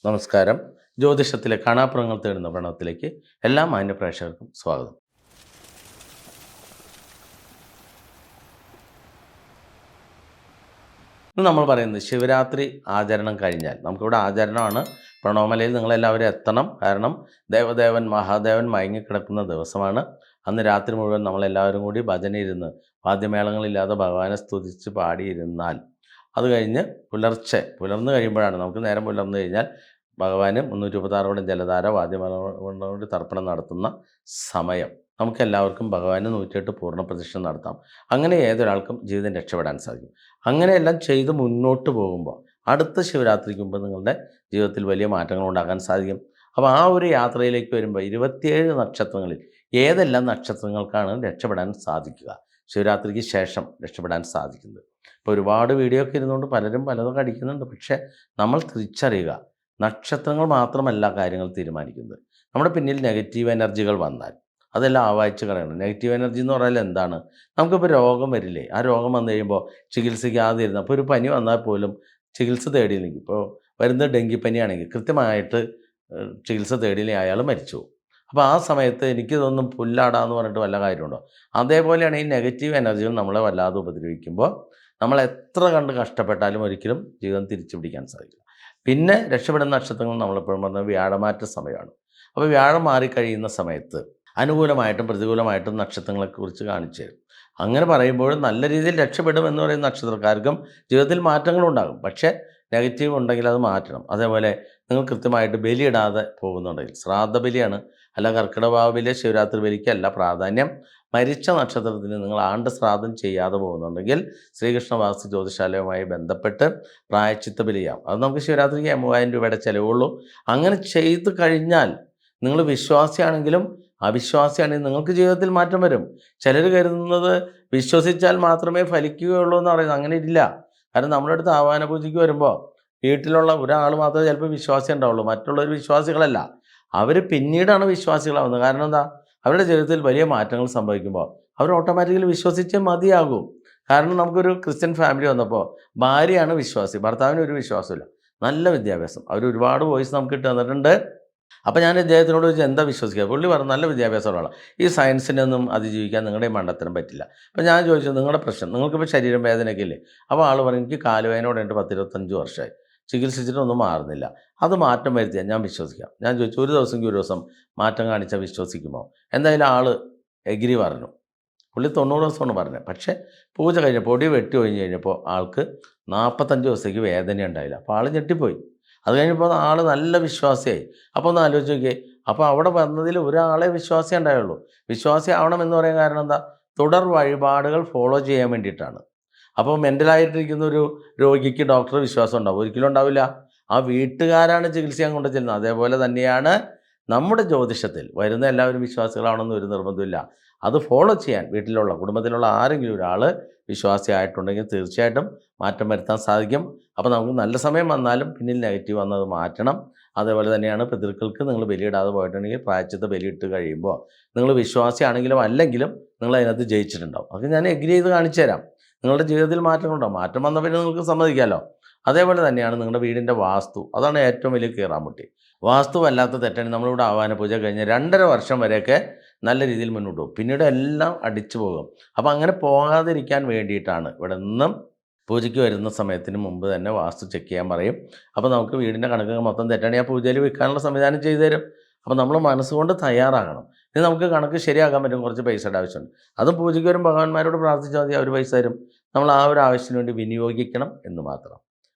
നമസ്കാരം. ജ്യോതിഷത്തിലെ കാണാപ്പുറങ്ങൾ തേടുന്ന പ്രണവത്തിലേക്ക് എല്ലാ മാന്യ പ്രേക്ഷകർക്കും സ്വാഗതം. ഇന്ന് നമ്മൾ പറയുന്നത് ശിവരാത്രി ആചരണം കഴിഞ്ഞാൽ നമുക്കിവിടെ ആചരണമാണ്. പ്രണവമലയിൽ നിങ്ങളെല്ലാവരും എത്തണം. കാരണം ദേവദേവൻ മഹാദേവൻ മയങ്ങിക്കിടക്കുന്ന ദിവസമാണ്. അന്ന് രാത്രി മുഴുവൻ നമ്മളെല്ലാവരും കൂടി ഭജനയിരുന്ന് വാദ്യമേളങ്ങളില്ലാതെ ഭഗവാനെ സ്തുതിച്ച് പാടിയിരുന്നാൽ അത് കഴിഞ്ഞ് പുലർന്ന് കഴിയുമ്പോഴാണ്, നമുക്ക് നേരം പുലർന്നു കഴിഞ്ഞാൽ ഭഗവാന് 326 വടം ജലധാര വാദ്യമേളങ്ങളോട് തർപ്പണം നടത്തുന്ന സമയം. നമുക്കെല്ലാവർക്കും ഭഗവാന് 108 പൂർണ്ണ പ്രതിഷ്ഠ നടത്താം. അങ്ങനെ ഏതൊരാൾക്കും ജീവിതം രക്ഷപ്പെടാൻ സാധിക്കും. അങ്ങനെയെല്ലാം ചെയ്ത് മുന്നോട്ട് പോകുമ്പോൾ അടുത്ത ശിവരാത്രിക്ക് മുമ്പ് നിങ്ങളുടെ ജീവിതത്തിൽ വലിയ മാറ്റങ്ങൾ ഉണ്ടാക്കാൻ സാധിക്കും. അപ്പോൾ ആ ഒരു യാത്രയിലേക്ക് വരുമ്പോൾ 27 നക്ഷത്രങ്ങളിൽ ഏതെല്ലാം നക്ഷത്രങ്ങൾക്കാണ് രക്ഷപ്പെടാൻ സാധിക്കുക, ശിവരാത്രിക്ക് ശേഷം രക്ഷപ്പെടാൻ സാധിക്കുന്നത്? ഇപ്പോൾ ഒരുപാട് വീഡിയോ ഒക്കെ ഇരുന്നുകൊണ്ട് പലരും പലതൊക്കെ അടിക്കുന്നുണ്ട്. പക്ഷേ നമ്മൾ തിരിച്ചറിയുക, നക്ഷത്രങ്ങൾ മാത്രമല്ല കാര്യങ്ങൾ തീരുമാനിക്കുന്നത്. നമ്മുടെ പിന്നിൽ നെഗറ്റീവ് എനർജികൾ വന്നാൽ അതെല്ലാം ആവാഹിച്ച് കളയണം. നെഗറ്റീവ് എനർജി എന്ന് പറഞ്ഞാൽ എന്താണ്? നമുക്കിപ്പോൾ രോഗം വരില്ലേ, ആ രോഗം വന്നു കഴിയുമ്പോൾ ചികിത്സിക്കാതെ ഇരുന്ന്, അപ്പോൾ ഒരു പനി വന്നാൽ പോലും ചികിത്സ തേടിയില്ലെങ്കിൽ, ഇപ്പോൾ വരുന്നത് ഡെങ്കിപ്പനിയാണെങ്കിൽ കൃത്യമായിട്ട് ചികിത്സ തേടിയില്ലെങ്കിൽ അയാൾ മരിച്ചു പോകും. അപ്പോൾ ആ സമയത്ത് എനിക്കിതൊന്നും പുല്ലാടാന്ന് പറഞ്ഞിട്ട് വല്ല കാര്യമുണ്ടോ? അതേപോലെയാണ് ഈ നെഗറ്റീവ് എനർജികൾ നമ്മളെ വല്ലാതെ ഉപദ്രവിക്കുമ്പോൾ നമ്മൾ എത്ര കണ്ട് കഷ്ടപ്പെട്ടാലും ഒരിക്കലും ജീവിതം തിരിച്ചു പിടിക്കാൻ സാധിക്കില്ല. പിന്നെ രക്ഷപ്പെടുന്ന നക്ഷത്രങ്ങൾ നമ്മളെപ്പോഴും പറഞ്ഞത് വ്യാഴമാറ്റ സമയമാണ്. അപ്പോൾ വ്യാഴം മാറിക്കഴിയുന്ന സമയത്ത് അനുകൂലമായിട്ടും പ്രതികൂലമായിട്ടും നക്ഷത്രങ്ങളെക്കുറിച്ച് കാണിച്ചു തരും. അങ്ങനെ പറയുമ്പോൾ നല്ല രീതിയിൽ രക്ഷപ്പെടും എന്ന് പറയുന്ന നക്ഷത്രക്കാർക്കും ജീവിതത്തിൽ മാറ്റങ്ങളുണ്ടാകും. പക്ഷേ നെഗറ്റീവ് ഉണ്ടെങ്കിൽ അത് മാറ്റണം. അതേപോലെ നിങ്ങൾ കൃത്യമായിട്ട് ബലിയിടാതെ പോകുന്നുണ്ടെങ്കിൽ, ശ്രാദ്ധ ബലിയാണ്, അല്ല കർക്കിടക ബലി, ശിവരാത്രി ബലിക്കല്ല പ്രാധാന്യം. മരിച്ച നക്ഷത്രത്തിന് നിങ്ങൾ ആണ്ട് ശ്രാദ്ധം ചെയ്യാതെ പോകുന്നുണ്ടെങ്കിൽ ശ്രീകൃഷ്ണ വാസ്തു ജ്യോതിശാലയുമായി ബന്ധപ്പെട്ട് പ്രായശ്ചിത്ത ബലിയാം. അത് നമുക്ക് ശിവരാത്രിക്ക് 3000 രൂപയുടെ ചിലവുള്ളൂ. അങ്ങനെ ചെയ്തു കഴിഞ്ഞാൽ നിങ്ങൾ വിശ്വാസിയാണെങ്കിലും അവിശ്വാസിയാണെങ്കിൽ നിങ്ങൾക്ക് ജീവിതത്തിൽ മാറ്റം വരും. ചിലർ കരുതുന്നത് വിശ്വസിച്ചാൽ മാത്രമേ ഫലിക്കുകയുള്ളൂ എന്ന് പറയുന്നത്. അങ്ങനെ ഇല്ല. കാരണം നമ്മുടെ അടുത്ത് ആഹ്വാന പൂജയ്ക്ക് വരുമ്പോൾ വീട്ടിലുള്ള ഒരാൾ മാത്രമേ ചിലപ്പോൾ വിശ്വാസി ഉണ്ടാവുള്ളൂ, മറ്റുള്ളവർ വിശ്വാസികളല്ല. അവർ പിന്നീടാണ് വിശ്വാസികളാവുന്നത്. കാരണം എന്താ? അവരുടെ ജീവിതത്തിൽ വലിയ മാറ്റങ്ങൾ സംഭവിക്കുമ്പോൾ അവർ ഓട്ടോമാറ്റിക്കലി വിശ്വസിച്ചേ മതിയാകും. കാരണം നമുക്കൊരു ക്രിസ്ത്യൻ ഫാമിലി വന്നപ്പോൾ ഭാര്യയാണ് വിശ്വാസി, ഭർത്താവിന് ഒരു വിശ്വാസമില്ല, നല്ല വിദ്യാഭ്യാസം, അവർ ഒരുപാട് വോയിസ് നമുക്ക് ഇട്ട് തന്നിട്ടുണ്ട്. അപ്പോൾ ഞാൻ ഇദ്ദേഹത്തിനോട് ചോദിച്ചാൽ എന്താ വിശ്വസിക്കുക? പുള്ളി പറഞ്ഞു നല്ല വിദ്യാഭ്യാസമുള്ള ഈ സയൻസിനൊന്നും അതിജീവിക്കാൻ നിങ്ങളുടെ മണ്ടത്തരം പറ്റില്ല. അപ്പോൾ ഞാൻ ചോദിച്ചു നിങ്ങളുടെ പ്രശ്നം, നിങ്ങൾക്കിപ്പോൾ ശരീരം വേദനയൊക്കെ ഇല്ലേ? അപ്പോൾ ആൾ പറഞ്ഞു എനിക്ക് കാലുവേദനയോടെ ഉണ്ട്, 10-25 വർഷമായി ചികിത്സിച്ചിട്ടൊന്നും മാറുന്നില്ല, അത് മാറ്റം വരുത്തിയാൽ ഞാൻ വിശ്വസിക്കാം. ഞാൻ ചോദിച്ചു ഒരു ദിവസം മാറ്റം കാണിച്ചാൽ വിശ്വസിക്കുമോ? എന്തായാലും ആൾ എഗ്രി പറഞ്ഞു. പുള്ളി 90 ദിവസമാണ് പറഞ്ഞത്. പക്ഷേ പൂജ കഴിഞ്ഞപ്പോൾ പൊടി വെട്ടി ഒഴിഞ്ഞ് കഴിഞ്ഞപ്പോൾ ആൾക്ക് 45 ദിവസത്തേക്ക് വേദന ഉണ്ടായില്ല. അപ്പോൾ ആൾ ഞെട്ടിപ്പോയി. അത് കഴിഞ്ഞപ്പോൾ ആൾ നല്ല വിശ്വാസിയായി. അപ്പോൾ ഒന്ന് ആലോചിച്ച് നോക്കിയേ. അപ്പോൾ അവിടെ വന്നതിൽ ഒരാളെ വിശ്വാസി ഉണ്ടായുള്ളൂ. വിശ്വാസി ആവണം എന്ന് പറയാൻ കാരണം എന്താ? തുടർ വഴിപാടുകൾ ഫോളോ ചെയ്യാൻ വേണ്ടിയിട്ടാണ്. അപ്പോൾ മെൻ്റലായിട്ടിരിക്കുന്ന ഒരു രോഗിക്ക് ഡോക്ടറെ വിശ്വാസം ഉണ്ടാവും? ഒരിക്കലും ഉണ്ടാവില്ല. ആ വീട്ടുകാരാണ് ചികിത്സിക്കാൻ കൊണ്ട് ചെല്ലുന്നത്. അതേപോലെ തന്നെയാണ് നമ്മുടെ ജ്യോതിഷത്തിൽ വരുന്ന എല്ലാവരും വിശ്വാസികളാണെന്ന് ഒരു നിർബന്ധമില്ല. അത് ഫോളോ ചെയ്യാൻ വീട്ടിലുള്ള കുടുംബത്തിലുള്ള ആരെങ്കിലും ഒരാൾ വിശ്വാസിയായിട്ടുണ്ടെങ്കിൽ തീർച്ചയായിട്ടും മാറ്റം വരുത്താൻ സാധിക്കും. അപ്പോൾ നമുക്ക് നല്ല സമയം വന്നാലും പിന്നിൽ നെഗറ്റീവ് വന്നത് മാറ്റണം. അതേപോലെ തന്നെയാണ് പിതൃക്കൾക്ക് നിങ്ങൾ ബലിയിടാതെ പോയിട്ടുണ്ടെങ്കിൽ പ്രായശ്ചിത്ത ബലിയിട്ട് കഴിയുമ്പോൾ നിങ്ങൾ വിശ്വാസിയാണെങ്കിലും അല്ലെങ്കിലും നിങ്ങൾ അതിനകത്ത് ജയിച്ചിട്ടുണ്ടാവും. അത് ഞാൻ എഗ്രി ചെയ്ത് കാണിച്ചു തരാം. നിങ്ങളുടെ ജീവിതത്തിൽ മാറ്റങ്ങളുണ്ടാവും. മാറ്റം വന്ന പിന്നെ നിങ്ങൾക്ക് സമ്മതിക്കാമല്ലോ. അതേപോലെ തന്നെയാണ് നിങ്ങളുടെ വീടിൻ്റെ വാസ്തു. അതാണ് ഏറ്റവും വലിയ കീറാമുട്ടി. വാസ്തു വല്ലാത്ത തെറ്റാണ്. നമ്മളിവിടെ ആവാന പൂജ കഴിഞ്ഞ് 2.5 വർഷം വരെയൊക്കെ നല്ല രീതിയിൽ മുന്നോട്ട് പോകും. പിന്നീട് എല്ലാം അടിച്ചു പോകും. അപ്പോൾ അങ്ങനെ പോകാതിരിക്കാൻ വേണ്ടിയിട്ടാണ് ഇവിടെ നിന്നും പൂജയ്ക്ക് വരുന്ന സമയത്തിന് മുമ്പ് തന്നെ വാസ്തു ചെക്ക് ചെയ്യാൻ പറയും. അപ്പോൾ നമുക്ക് വീടിൻ്റെ കണക്കൊക്കെ മൊത്തം തെറ്റാണെങ്കിൽ ആ പൂജയിൽ വെക്കാനുള്ള സംവിധാനം ചെയ്തു തരും. അപ്പോൾ നമ്മൾ മനസ്സുകൊണ്ട് തയ്യാറാകണം. ഇനി നമുക്ക് കണക്ക് ശരിയാക്കാൻ പറ്റും, കുറച്ച് പൈസയുടെ ആവശ്യമുണ്ട്. അതും പൂജയ്ക്ക് വരും ഭഗവാന്മാരോട് പ്രാർത്ഥിച്ചാൽ മതി, അവർ പൈസ തരും. നമ്മൾ ആ ഒരു ആവശ്യത്തിന് വേണ്ടി വിനിയോഗിക്കണം എന്ന് മാത്രം.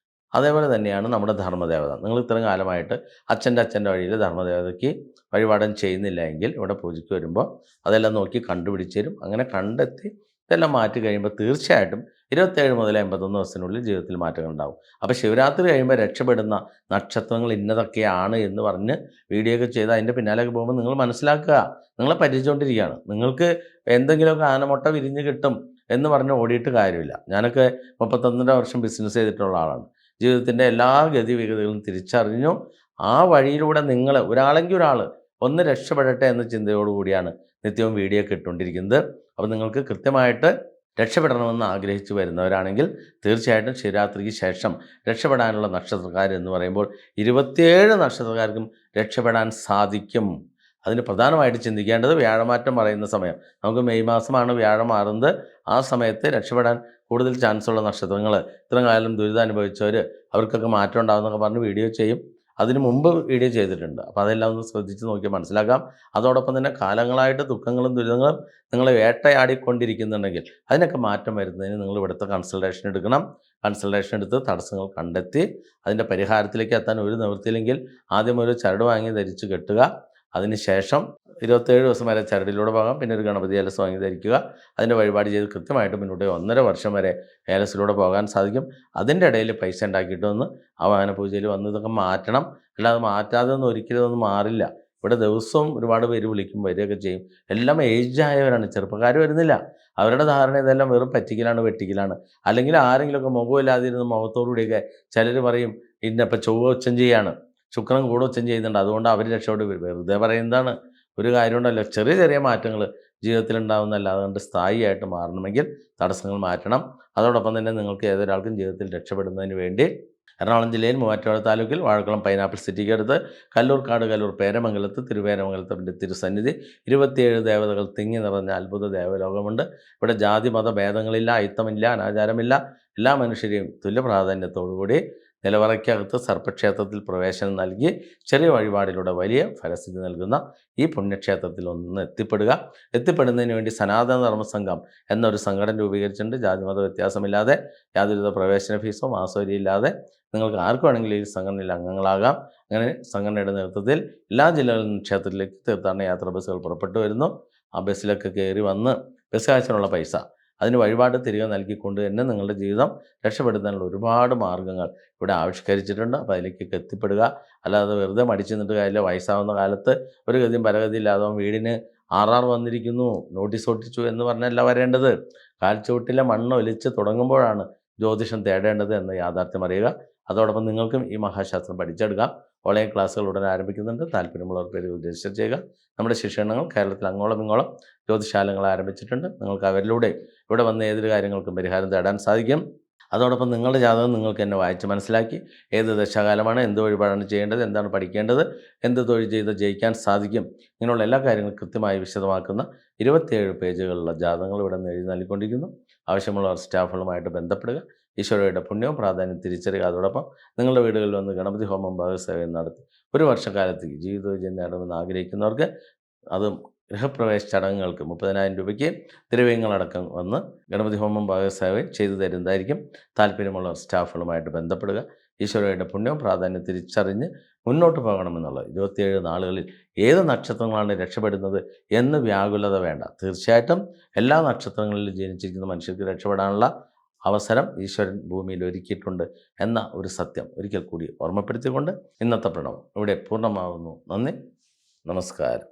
അതേപോലെ തന്നെയാണ് നമ്മുടെ ധർമ്മദേവത. നിങ്ങൾ ഇത്രയും കാലമായിട്ട് അച്ഛൻ്റെ വഴിയിൽ ധർമ്മദേവതയ്ക്ക് വഴിപാടം ചെയ്യുന്നില്ല എങ്കിൽ ഇവിടെ പൂജയ്ക്ക് വരുമ്പോൾ അതെല്ലാം നോക്കി കണ്ടുപിടിച്ച് തരും. അങ്ങനെ കണ്ടെത്തി ഇതെല്ലാം മാറ്റി കഴിയുമ്പോൾ തീർച്ചയായിട്ടും 27 മുതൽ 81 ദിവസത്തിനുള്ളിൽ ജീവിതത്തിൽ മാറ്റങ്ങൾ ഉണ്ടാകും. അപ്പോൾ ശിവരാത്രി കഴിയുമ്പോൾ രക്ഷപ്പെടുന്ന നക്ഷത്രങ്ങൾ ഇന്നതൊക്കെയാണ് എന്ന് പറഞ്ഞ് വീഡിയോ ഒക്കെ ചെയ്ത് അതിൻ്റെ പിന്നാലെയൊക്കെ പോകുമ്പോൾ നിങ്ങൾ മനസ്സിലാക്കുക, നിങ്ങളെ പരിചയിച്ചുകൊണ്ടിരിക്കുകയാണ്. നിങ്ങൾക്ക് എന്തെങ്കിലുമൊക്കെ ആനമുട്ട വിരിഞ്ഞ് കിട്ടും എന്ന് പറഞ്ഞ് ഓടിയിട്ട് കാര്യമില്ല. ഞാനൊക്കെ 31 വർഷം ബിസിനസ് ചെയ്തിട്ടുള്ള ആളാണ്. ജീവിതത്തിൻ്റെ എല്ലാ ഗതിവിഗതികളും തിരിച്ചറിഞ്ഞു ആ വഴിയിലൂടെ നിങ്ങൾ ഒരാളെങ്കിൽ ഒരാൾ ഒന്ന് രക്ഷപ്പെടട്ടെ എന്ന ചിന്തയോടുകൂടിയാണ് നിത്യവും വീഡിയോ ഒക്കെ ഇട്ടുകൊണ്ടിരിക്കുന്നത്. അപ്പോൾ നിങ്ങൾക്ക് കൃത്യമായിട്ട് രക്ഷപ്പെടണമെന്ന് ആഗ്രഹിച്ചു വരുന്നവരാണെങ്കിൽ തീർച്ചയായിട്ടും ശിവരാത്രിക്ക് ശേഷം രക്ഷപ്പെടാനുള്ള നക്ഷത്രക്കാരെന്ന് പറയുമ്പോൾ 27 നക്ഷത്രക്കാർക്കും രക്ഷപ്പെടാൻ സാധിക്കും. അതിന് പ്രധാനമായിട്ട് ചിന്തിക്കേണ്ടത് വ്യാഴമാറ്റം പറയുന്ന സമയം. നമുക്ക് മെയ് മാസമാണ് വ്യാഴം മാറുന്നത്. ആ സമയത്ത് രക്ഷപ്പെടാൻ കൂടുതൽ ചാൻസുള്ള നക്ഷത്രങ്ങൾ, ഇത്രയും കാലം ദുരിതം അനുഭവിച്ചവർ, അവർക്കൊക്കെ മാറ്റം ഉണ്ടാകുമെന്നൊക്കെ പറഞ്ഞ് വീഡിയോ ചെയ്യും. അതിന് മുമ്പ് വീഡിയോ ചെയ്തിട്ടുണ്ട്. അപ്പോൾ അതെല്ലാം ഒന്ന് ശ്രദ്ധിച്ച് നോക്കിയാൽ മനസ്സിലാക്കാം. അതോടൊപ്പം തന്നെ കാലങ്ങളായിട്ട് ദുഃഖങ്ങളും ദുരിതങ്ങളും നിങ്ങളെ വേട്ടയാടിക്കൊണ്ടിരിക്കുന്നുണ്ടെങ്കിൽ അതിനൊക്കെ മാറ്റം വരുന്നതിന് നിങ്ങൾ ഇവിടുത്തെ കൺസൾട്ടേഷൻ എടുക്കണം. കൺസൾട്ടേഷൻ എടുത്ത് തടസ്സങ്ങൾ കണ്ടെത്തി അതിൻ്റെ പരിഹാരത്തിലേക്ക് എത്താൻ ഒരു നിവൃത്തിയില്ലെങ്കിൽ ആദ്യം ഒരു ചരട് വാങ്ങി ധരിച്ച് കെട്ടുക. അതിനുശേഷം 27 ദിവസം വരെ ചരടിലൂടെ പോകാം. പിന്നെ ഒരു ഗണപതി ഏലസ് വാങ്ങി ധരിക്കുക. അതിൻ്റെ വഴിപാട് ചെയ്ത് കൃത്യമായിട്ട് മുന്നോട്ട് 1.5 വർഷം വരെ ഏലസിലൂടെ പോകാൻ സാധിക്കും. അതിൻ്റെ ഇടയിൽ പൈസ ഉണ്ടാക്കിയിട്ടൊന്ന് ആ വാഹന പൂജയിൽ വന്ന് ഇതൊക്കെ മാറ്റണം. അല്ലാതെ മാറ്റാതെ ഒന്നും ഒരിക്കലും ഒന്നും മാറില്ല. ഇവിടെ ദിവസവും ഒരുപാട് പേര് വിളിക്കും, വരികയൊക്കെ ചെയ്യും. എല്ലാം ഏജായവരാണ്, ചെറുപ്പക്കാർ വരുന്നില്ല. അവരുടെ ധാരണ ഇതെല്ലാം വെറും പറ്റിക്കലാണ്, വെട്ടിക്കലാണ്. അല്ലെങ്കിൽ ആരെങ്കിലുമൊക്കെ മുഖമില്ലാതിരുന്ന മുഖത്തോടുകൂടിയൊക്കെ ചിലർ പറയും ഇന്നപ്പം ചൊവ്വ ഉച്ചം ചെയ്യാണ്, ശുക്രൻ കൂടെ ഉച്ചം ചെയ്യുന്നുണ്ട്, അതുകൊണ്ട് അവർ രക്ഷപ്പെട്ട് വെറുതെ പറയുന്നതാണ്. ഒരു കാര്യമുണ്ടല്ലോ, ചെറിയ ചെറിയ മാറ്റങ്ങൾ ജീവിതത്തിൽ ഉണ്ടാകുന്നതല്ല. അതുകൊണ്ട് സ്ഥായിയായിട്ട് മാറണമെങ്കിൽ തടസ്സങ്ങൾ മാറ്റണം. അതോടൊപ്പം തന്നെ നിങ്ങൾക്ക് ഏതൊരാൾക്കും ജീവിതത്തിൽ രക്ഷപ്പെടുന്നതിന് വേണ്ടി എറണാകുളം ജില്ലയിൽ മൂവാറ്റുപുഴ താലൂക്കിൽ വാഴക്കുളം പൈനാപ്പിൾ സിറ്റിക്ക് അടുത്ത് കല്ലൂർക്കാട് കല്ലൂർ പേരമംഗലത്ത് തിരുവേരമംഗലത്തിൻ്റെ തിരുസന്നിധി 27 ദേവതകൾ തിങ്ങി നിറഞ്ഞ അത്ഭുത ദേവലോകമുണ്ട്. ഇവിടെ ജാതി മത ഭേദങ്ങളില്ല, അയിത്തമില്ല, അനാചാരമില്ല. എല്ലാ മനുഷ്യരെയും തുല്യ പ്രാധാന്യത്തോടുകൂടി നിലവറയ്ക്കകത്ത് സർപ്പക്ഷേത്രത്തിൽ പ്രവേശനം നൽകി ചെറിയ വഴിപാടിലൂടെ വലിയ ഫലസിദ്ധി നൽകുന്ന ഈ പുണ്യക്ഷേത്രത്തിൽ ഒന്ന് എത്തിപ്പെടുന്നതിന് വേണ്ടി സനാതന ധർമ്മസംഘം എന്നൊരു സംഘടന രൂപീകരിച്ചിട്ടുണ്ട്. ജാതിമത വ്യത്യാസമില്ലാതെ യാതൊരുവിധ പ്രവേശന ഫീസോ മാസവരിയില്ലാതെ നിങ്ങൾക്ക് ആർക്ക് വേണമെങ്കിലും ഈ സംഘടനയിൽ അംഗങ്ങളാകാം. അങ്ങനെ സംഘടനയുടെ നേതൃത്വത്തിൽ എല്ലാ ജില്ലകളിൽ നിന്നും ക്ഷേത്രത്തിലേക്ക് തീർത്ഥാടന യാത്രാ ബസ്സുകൾ പുറപ്പെട്ടു വരുന്നു. ആ ബസ്സിലൊക്കെ കയറി വന്ന് ബസ് കാശിനുള്ള പൈസ അതിന് വഴിപാട് തിരികെ നൽകിക്കൊണ്ട് തന്നെ നിങ്ങളുടെ ജീവിതം രക്ഷപ്പെടുത്താനുള്ള ഒരുപാട് മാർഗ്ഗങ്ങൾ ഇവിടെ ആവിഷ്കരിച്ചിട്ടുണ്ട്. അപ്പോൾ അതിലേക്കൊക്കെ എത്തിപ്പെടുക. അല്ലാതെ വെറുതെ മടിച്ചു നിന്നിട്ട് കാര്യമില്ല. വയസ്സാവുന്ന കാലത്ത് ഒരു ഗതിയും പരഗതിയില്ലാതെ വീടിന് ആർ വന്നിരിക്കുന്നു, നോട്ടീസ് ഒട്ടിച്ചു എന്ന് പറഞ്ഞല്ല വരേണ്ടത്. കാൽച്ചുവട്ടിലെ മണ്ണ് ഒലിച്ച് തുടങ്ങുമ്പോഴാണ് ജ്യോതിഷം തേടേണ്ടത് എന്ന യാഥാർത്ഥ്യം അറിയുക. അതോടൊപ്പം നിങ്ങൾക്കും ഈ മഹാശാസ്ത്രം പഠിച്ചെടുക്കാം. ഓൺലൈൻ ക്ലാസ്സുകൾ ഉടനെ ആരംഭിക്കുന്നുണ്ട്. താല്പര്യമുള്ളവർ പേര് രജിസ്റ്റർ ചെയ്യുക. നമ്മുടെ ശിക്ഷണങ്ങൾ കേരളത്തിൽ അങ്ങോളം ഇങ്ങോളം ജ്യോതിശാലകൾ ആരംഭിച്ചിട്ടുണ്ട്. നിങ്ങൾക്ക് അവരിലൂടെ ഇവിടെ വന്ന് ഏതൊരു കാര്യങ്ങൾക്കും പരിഹാരം തേടാൻ സാധിക്കും. അതോടൊപ്പം നിങ്ങളുടെ ജാതകം നിങ്ങൾക്ക് തന്നെ വായിച്ച് മനസ്സിലാക്കി ഏത് ദശാകാലമാണ്, എന്ത് വഴിപാടാണ് ചെയ്യേണ്ടത്, എന്താണ് പഠിക്കേണ്ടത്, എന്ത് തൊഴിൽ ചെയ്ത് ജയിക്കാൻ സാധിക്കും, ഇങ്ങനെയുള്ള എല്ലാ കാര്യങ്ങളും കൃത്യമായി വിശദമാക്കുന്ന 27 പേജുകളുള്ള ജാതകങ്ങൾ ഇവിടെ നിന്ന് എഴുതി നൽകിക്കൊണ്ടിരിക്കുന്നു. ആവശ്യമുള്ളവർ സ്റ്റാഫുകളുമായിട്ട് ബന്ധപ്പെടുക. ഈശ്വരയുടെ പുണ്യവും പ്രാധാന്യം തിരിച്ചറിയുക. അതോടൊപ്പം നിങ്ങളുടെ വീടുകളിൽ വന്ന് ഗണപതി ഹോമം ഭാഗസേവനം നടത്തി ഒരു വർഷക്കാലത്തേക്ക് ജീവിത വിജയം നേടണമെന്ന് ആഗ്രഹിക്കുന്നവർക്ക് അതും ഗൃഹപ്രവേശ ചടങ്ങുകൾക്ക് 30,000 രൂപയ്ക്ക് തിരുവേങ്ങളടക്കം വന്ന് ഗണപതി ഹോമം ഭാഗസേവനം ചെയ്തു തരുന്നതായിരിക്കും. താല്പര്യമുള്ള സ്റ്റാഫുകളുമായിട്ട് ബന്ധപ്പെടുക. ഈശ്വരയുടെ പുണ്യവും പ്രാധാന്യം തിരിച്ചറിഞ്ഞ് മുന്നോട്ട് പോകണമെന്നുള്ളത് 27 നാളുകളിൽ ഏത് നക്ഷത്രങ്ങളാണ് രക്ഷപ്പെടുന്നത് എന്ന് വ്യാകുലത വേണ്ട. തീർച്ചയായിട്ടും എല്ലാ നക്ഷത്രങ്ങളിലും ജനിച്ചിരിക്കുന്ന മനുഷ്യർക്ക് രക്ഷപ്പെടാനുള്ള അവസരം ഈശ്വരൻ ഭൂമിയിൽ ഒരുക്കിയിട്ടുണ്ട് എന്ന ഒരു സത്യം ഒരിക്കൽ കൂടി ഓർമ്മപ്പെടുത്തിക്കൊണ്ട് ഇന്നത്തെ പ്രണവം ഇവിടെ പൂർണ്ണമാകുന്നു. നന്ദി, നമസ്കാരം.